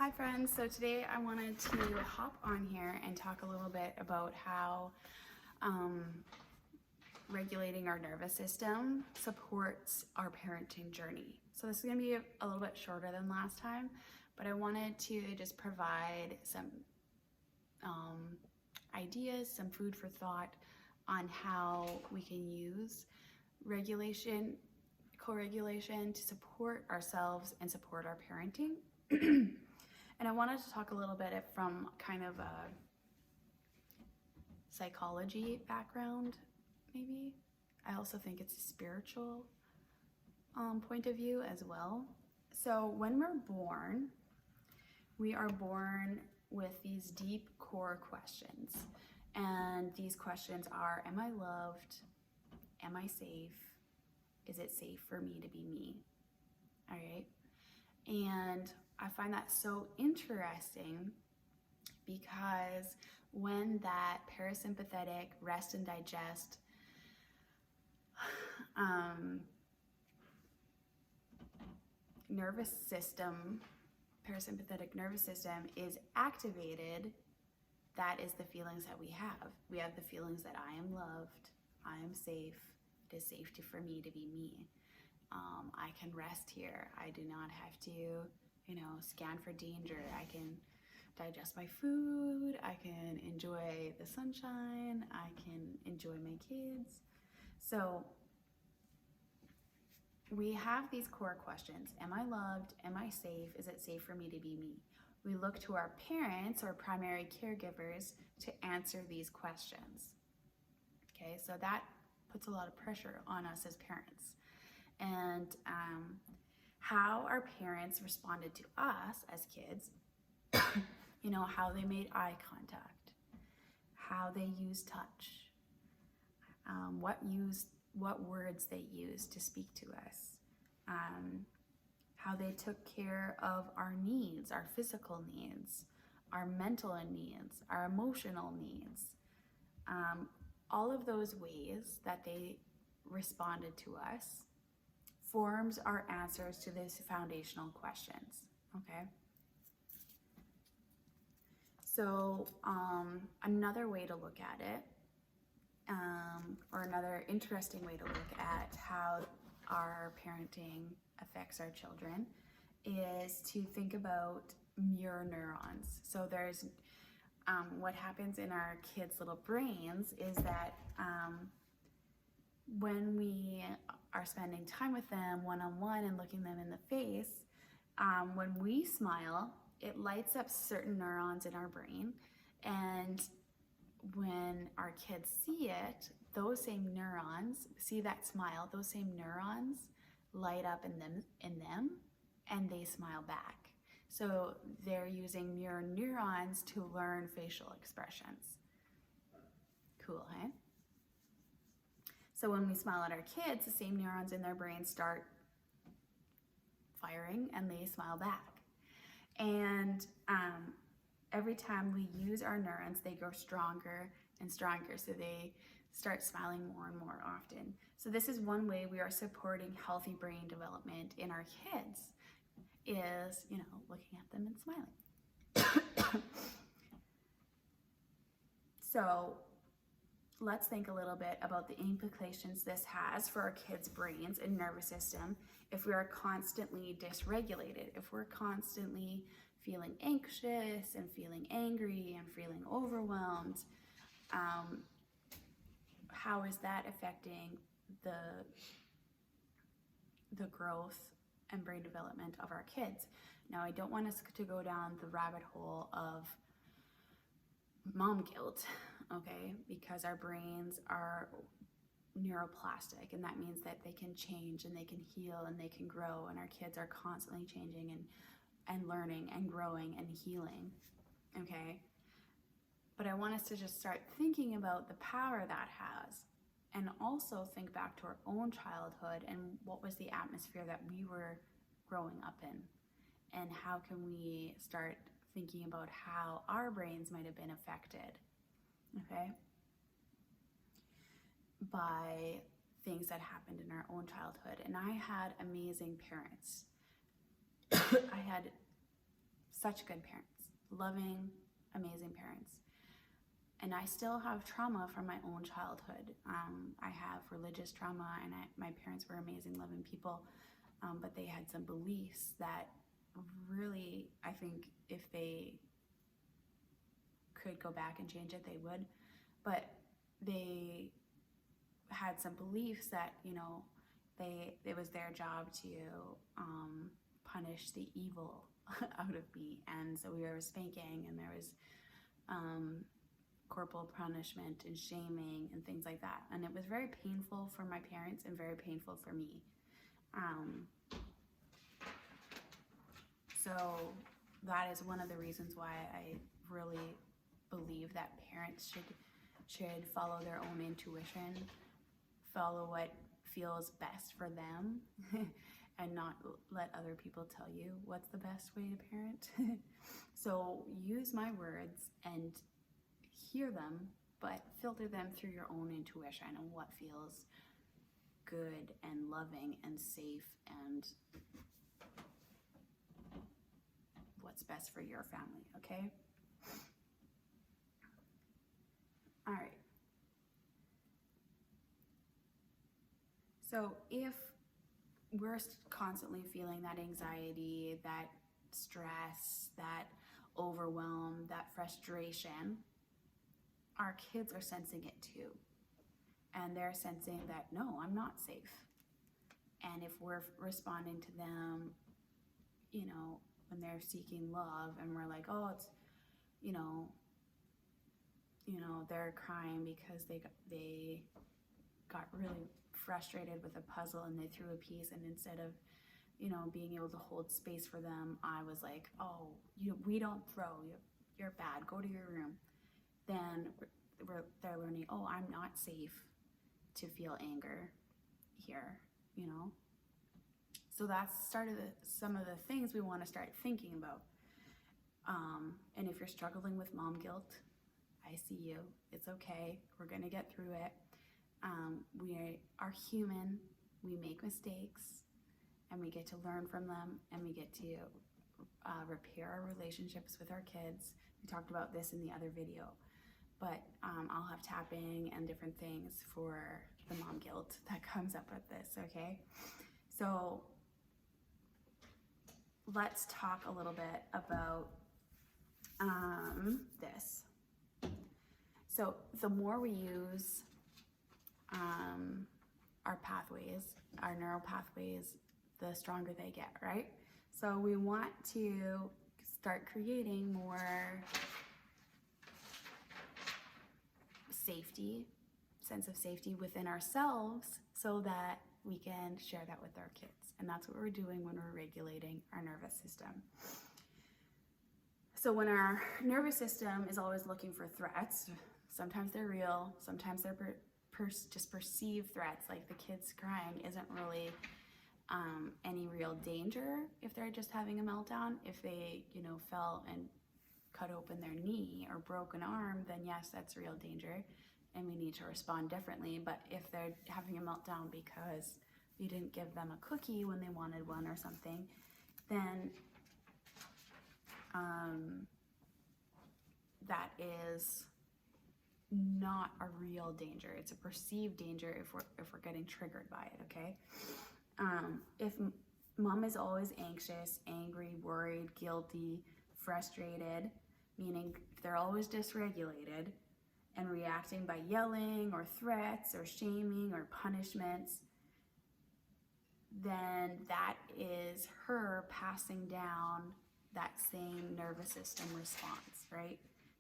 Hi friends, so today I wanted to hop on here and talk a little bit about how regulating our nervous system supports our parenting journey. So this is going to be a little bit shorter than last time, but I wanted to just provide some ideas, some food for thought on how we can use regulation, co-regulation to support ourselves and support our parenting. And I wanted to talk a little bit from kind of a psychology background, maybe. I also think it's a spiritual point of view as well. So when we're born, we are born with these deep core questions. And these questions are, am I loved? Am I safe? Is it safe for me to be me? All right. And I find that so interesting because when that parasympathetic rest and digest nervous system, parasympathetic nervous system is activated, that is the feelings that we have. We have the feelings that I am loved, I am safe, it is safe for me to be me. I can rest here. I do not have to, scan for danger. I can digest my food. I can enjoy the sunshine. I can enjoy my kids. So we have these core questions. Am I loved? Am I safe? Is it safe for me to be me? We look to our parents or primary caregivers to answer these questions. Okay, so that puts a lot of pressure on us as parents. And how our parents responded to us as kids, how they made eye contact, how they used touch, what words they used to speak to us, how they took care of our needs, our physical needs, our mental needs, our emotional needs, all of those ways that they responded to us forms our answers to these foundational questions, okay? So another way to look at it, or another interesting way to look at how our parenting affects our children is to think about mirror neurons. So there's what happens in our kids' little brains is that when we are spending time with them one-on-one and looking them in the face, when we smile, it lights up certain neurons in our brain, and when our kids see it, those same neurons see that smile, those same neurons light up in them and they smile back. So they're using mirror neurons to learn facial expressions. Cool, hey? So when we smile at our kids, the same neurons in their brain start firing and they smile back. And every time we use our neurons, they grow stronger and stronger. So they start smiling more and more often. So this is one way we are supporting healthy brain development in our kids is, looking at them and smiling. So let's think a little bit about the implications this has for our kids' brains and nervous system if we are constantly dysregulated, if we're constantly feeling anxious and feeling angry and feeling overwhelmed. How is that affecting the growth and brain development of our kids? Now, I don't want us to go down the rabbit hole of mom guilt, okay? Because our brains are neuroplastic, and that means that they can change and they can heal and they can grow, and our kids are constantly changing and learning and growing and healing, okay? But I want us to just start thinking about the power that has, and also think back to our own childhood and what was the atmosphere that we were growing up in, and how can we start thinking about how our brains might have been affected, okay, by things that happened in our own childhood. And I had amazing parents. I had such good parents, loving, amazing parents. And I still have trauma from my own childhood. I have religious trauma, and my parents were amazing, loving people, but they had some beliefs that really, I think if they could go back and change it, they would. But they had some beliefs that, you know, it was their job to punish the evil out of me. And so we were spanking, and there was corporal punishment and shaming and things like that. And it was very painful for my parents and very painful for me. So that is one of the reasons why I really believe that parents should follow their own intuition, follow what feels best for them, and not let other people tell you what's the best way to parent. So use my words and hear them, but filter them through your own intuition and what feels good and loving and safe and what's best for your family, okay? All right. So if we're constantly feeling that anxiety, that stress, that overwhelm, that frustration, our kids are sensing it too. And they're sensing that, no, I'm not safe. And if we're responding to them, you know, when they're seeking love, and we're like, oh, it's, you know, they're crying because they got really frustrated with a puzzle and they threw a piece, and instead of, you know, being able to hold space for them, I was like, oh, we don't throw, you're bad, go to your room. Then they're learning, oh, I'm not safe to feel anger here, you know? So that's some of the things we want to start thinking about. And if you're struggling with mom guilt, I see you. It's okay. We're going to get through it. We are human. We make mistakes, and we get to learn from them, and we get to repair our relationships with our kids. We talked about this in the other video, but I'll have tapping and different things for the mom guilt that comes up with this, okay? So let's talk a little bit about this. So the more we use our pathways, our neural pathways, the stronger they get, right? So we want to start creating more safety, sense of safety within ourselves, so that we can share that with our kids. And that's what we're doing when we're regulating our nervous system. So when our nervous system is always looking for threats, sometimes they're real, sometimes they're just perceived threats, like the kids crying isn't really any real danger if they're just having a meltdown. If they, you know, fell and cut open their knee or broke an arm, then yes, that's real danger, and we need to respond differently. But if they're having a meltdown because you didn't give them a cookie when they wanted one or something, then that is not a real danger. It's a perceived danger if we're getting triggered by it, okay? If mom is always anxious, angry, worried, guilty, frustrated, meaning they're always dysregulated and reacting by yelling or threats or shaming or punishments, then that is her passing down that same nervous system response, right?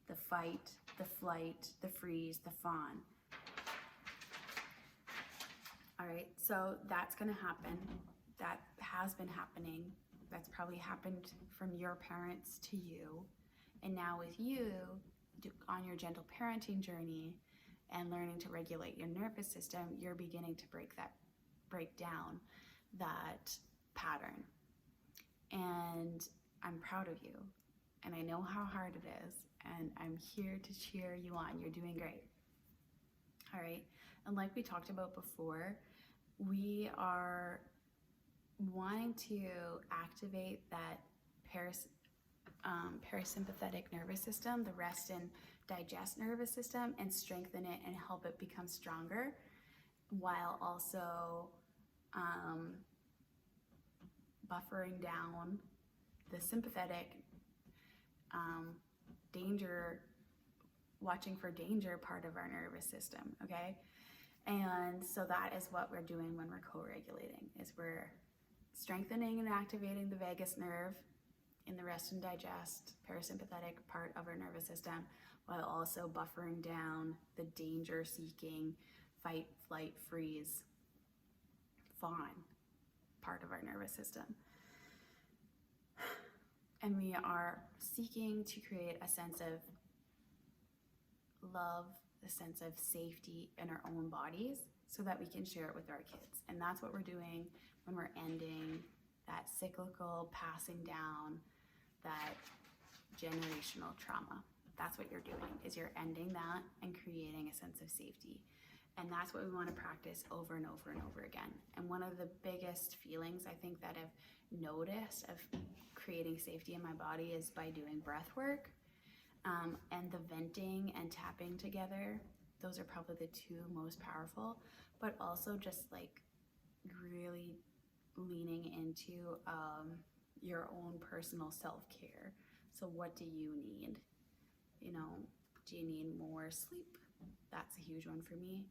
The fight, the flight, the freeze, the fawn. All right, so that's gonna happen. That has been happening. That's probably happened from your parents to you. And now with you, on your gentle parenting journey and learning to regulate your nervous system, you're beginning to break down that pattern. And I'm proud of you. And I know how hard it is. And I'm here to cheer you on. You're doing great. All right. And like we talked about before, we are wanting to activate that parasympathetic nervous system, the rest and digest nervous system, and strengthen it and help it become stronger, while also buffering down the sympathetic watching for danger part of our nervous system, okay? And so that is what we're doing when we're co-regulating, is we're strengthening and activating the vagus nerve in the rest and digest parasympathetic part of our nervous system, while also buffering down the danger-seeking fight, flight, freeze, fawn part of our nervous system. And we are seeking to create a sense of love, a sense of safety in our own bodies, so that we can share it with our kids. And that's what we're doing when we're ending that cyclical passing down, that generational trauma. That's what you're doing, is you're ending that and creating a sense of safety. And that's what we want to practice over and over and over again. And one of the biggest feelings I think that I've noticed of creating safety in my body is by doing breath work. And the venting and tapping together, those are probably the two most powerful, but also just like really leaning into your own personal self-care. So what do you need? You know, do you need more sleep? That's a huge one for me.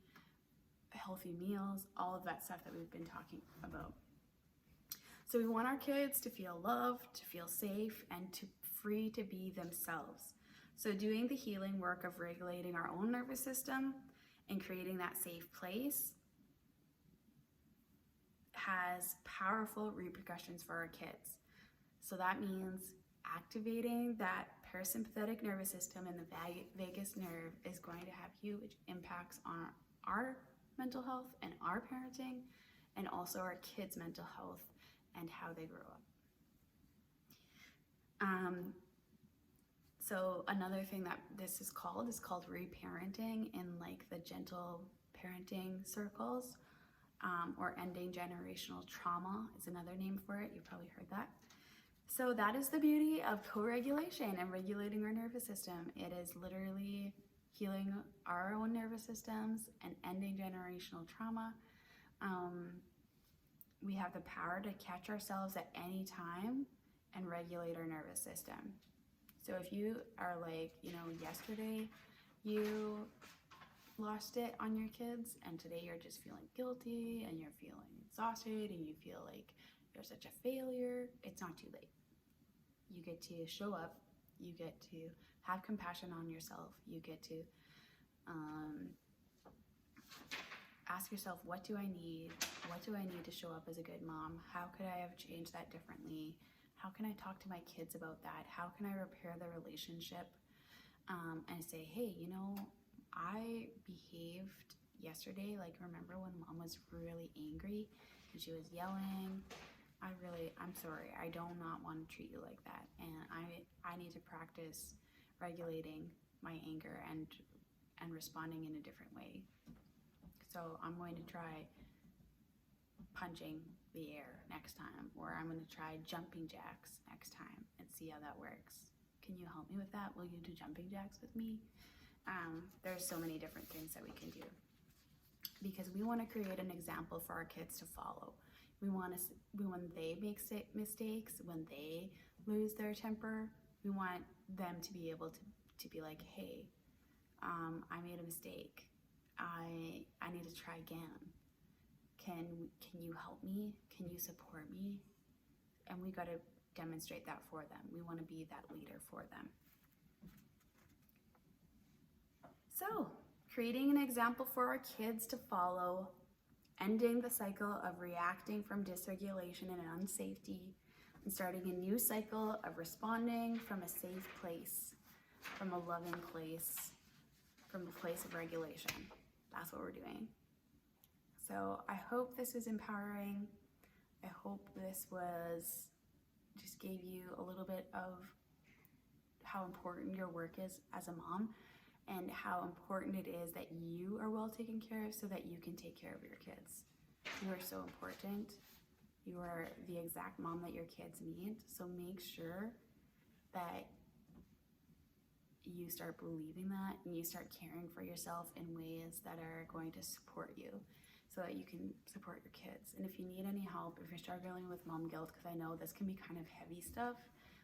Healthy meals, all of that stuff that we've been talking about. So we want our kids to feel loved, to feel safe, and to free to be themselves. So doing the healing work of regulating our own nervous system and creating that safe place has powerful repercussions for our kids. So that means activating that parasympathetic nervous system and the vagus nerve is going to have huge impacts on our mental health and our parenting, and also our kids' mental health and how they grow up. So another thing that this is called reparenting in like the gentle parenting circles, or ending generational trauma is another name for it. You've probably heard that. So that is the beauty of co-regulation and regulating our nervous system. It is literally healing our own nervous systems and ending generational trauma. We have the power to catch ourselves at any time and regulate our nervous system. So if you are like, you know, yesterday you lost it on your kids and today you're just feeling guilty and you're feeling exhausted and you feel like you're such a failure, it's not too late. You get to show up, you get to have compassion on yourself, you get to ask yourself, what do I need? What do I need to show up as a good mom? How could I have changed that differently? How can I talk to my kids about that? How can I repair the relationship? And say, hey, you know, I behaved yesterday, like remember when mom was really angry and she was yelling? I'm sorry, I do not want to treat you like that. And I need to practice regulating my anger and responding in a different way. So I'm going to try punching the air next time, or I'm going to try jumping jacks next time and see how that works. Can you help me with that? Will you do jumping jacks with me? There's so many different things that we can do, because we want to create an example for our kids to follow. When they make mistakes, when they lose their temper, we want them to be able to be like, hey, I made a mistake. I need to try again. Can you help me? Can you support me? And we got to demonstrate that for them. We want to be that leader for them. So, creating an example for our kids to follow, ending the cycle of reacting from dysregulation and unsafety, and starting a new cycle of responding from a safe place, from a loving place, from a place of regulation. That's what we're doing. So I hope this was empowering. I hope this just gave you a little bit of how important your work is as a mom, and how important it is that you are well taken care of so that you can take care of your kids. You are so important. You are the exact mom that your kids need. So make sure that you start believing that and you start caring for yourself in ways that are going to support you so that you can support your kids. And if you need any help, if you're struggling with mom guilt, because I know this can be kind of heavy stuff,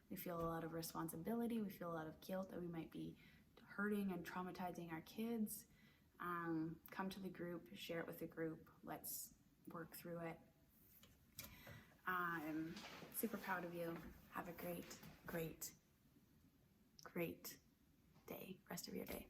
we feel a lot of responsibility, we feel a lot of guilt that we might be hurting and traumatizing our kids, come to the group, share it with the group, let's work through it. I'm super proud of you. Have a great, great, great day, rest of your day.